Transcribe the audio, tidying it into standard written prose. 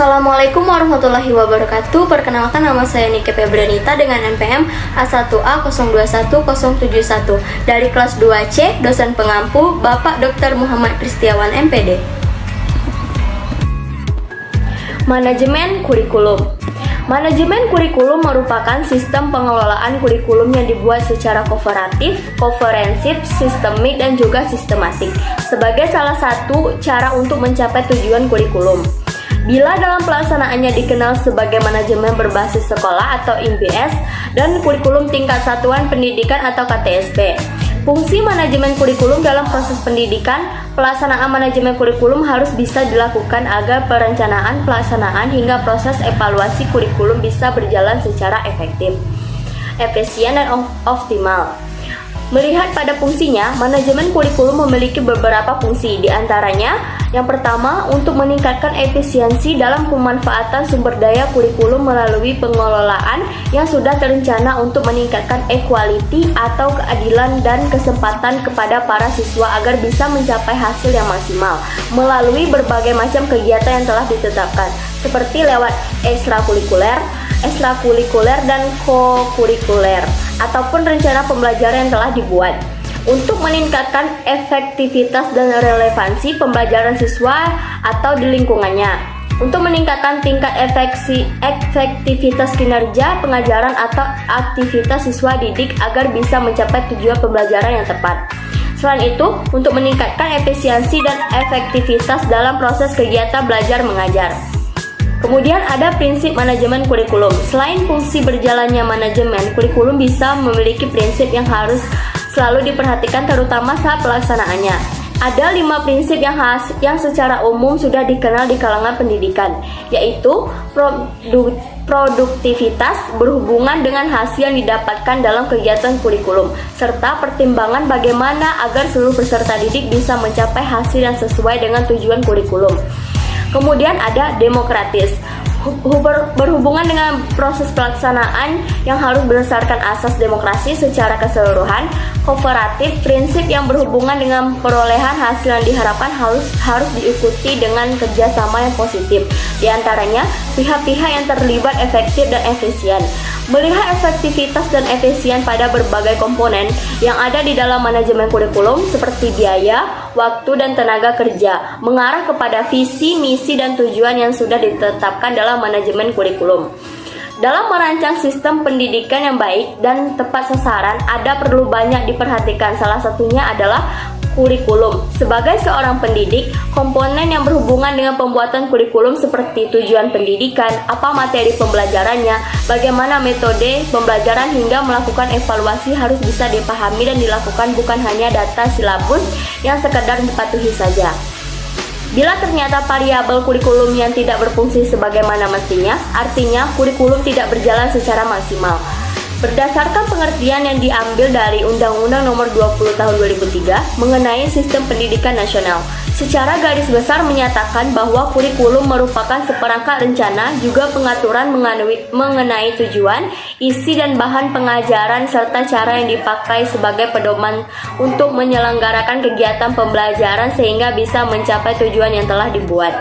Assalamualaikum warahmatullahi wabarakatuh. Perkenalkan, nama saya Nike Febrianita dengan NPM A1A021071 dari kelas 2C, dosen pengampu Bapak Dr. Muhammad Kristiawan MPD. Manajemen kurikulum. Manajemen kurikulum merupakan sistem pengelolaan kurikulum yang dibuat secara kooperatif, komprehensif, sistemik, dan juga sistematik sebagai salah satu cara untuk mencapai tujuan kurikulum. Bila dalam pelaksanaannya dikenal sebagai manajemen berbasis sekolah atau MBS dan kurikulum tingkat satuan pendidikan atau KTSP. Fungsi manajemen kurikulum dalam proses pendidikan, pelaksanaan manajemen kurikulum harus bisa dilakukan agar perencanaan, pelaksanaan, hingga proses evaluasi kurikulum bisa berjalan secara efektif, efisien, dan optimal. Melihat pada fungsinya, manajemen kurikulum memiliki beberapa fungsi, diantaranya yang pertama, untuk meningkatkan efisiensi dalam pemanfaatan sumber daya kurikulum melalui pengelolaan yang sudah terencana untuk meningkatkan equality atau keadilan dan kesempatan kepada para siswa agar bisa mencapai hasil yang maksimal melalui berbagai macam kegiatan yang telah ditetapkan, seperti lewat ekstrakurikuler, dan kokurikuler, ataupun rencana pembelajaran yang telah dibuat. Untuk meningkatkan efektivitas dan relevansi pembelajaran siswa atau di lingkungannya, untuk meningkatkan tingkat efektivitas kinerja pengajaran atau aktivitas siswa didik agar bisa mencapai tujuan pembelajaran yang tepat. Selain itu, untuk meningkatkan efisiensi dan efektivitas dalam proses kegiatan belajar mengajar. Kemudian ada prinsip manajemen kurikulum. Selain fungsi berjalannya manajemen, kurikulum bisa memiliki prinsip yang harus selalu diperhatikan terutama saat pelaksanaannya. Ada 5 prinsip yang secara umum sudah dikenal di kalangan pendidikan, yaitu produktivitas berhubungan dengan hasil yang didapatkan dalam kegiatan kurikulum, serta pertimbangan bagaimana agar seluruh peserta didik bisa mencapai hasil yang sesuai dengan tujuan kurikulum. Kemudian ada demokratis, berhubungan dengan proses pelaksanaan yang harus berdasarkan asas demokrasi secara keseluruhan. Kooperatif, prinsip yang berhubungan dengan perolehan hasil yang diharapkan harus diikuti dengan kerjasama yang positif. Di antaranya, pihak-pihak yang terlibat efektif dan efisien. Melihat efektivitas dan efisien pada berbagai komponen yang ada di dalam manajemen kurikulum seperti biaya, waktu, dan tenaga kerja, mengarah kepada visi, misi, dan tujuan yang sudah ditetapkan dalam manajemen kurikulum. Dalam merancang sistem pendidikan yang baik dan tepat sasaran, ada perlu banyak diperhatikan. Salah satunya adalah kurikulum. Sebagai seorang pendidik, komponen yang berhubungan dengan pembuatan kurikulum seperti tujuan pendidikan, apa materi pembelajarannya, bagaimana metode pembelajaran, hingga melakukan evaluasi harus bisa dipahami dan dilakukan, bukan hanya data silabus yang sekedar dipatuhi saja. Bila ternyata variabel kurikulum yang tidak berfungsi sebagaimana mestinya, artinya kurikulum tidak berjalan secara maksimal. Berdasarkan pengertian yang diambil dari Undang-Undang Nomor 20 Tahun 2003 mengenai Sistem Pendidikan Nasional, secara garis besar menyatakan bahwa kurikulum merupakan seperangkat rencana juga pengaturan mengenai tujuan, isi, dan bahan pengajaran serta cara yang dipakai sebagai pedoman untuk menyelenggarakan kegiatan pembelajaran sehingga bisa mencapai tujuan yang telah dibuat.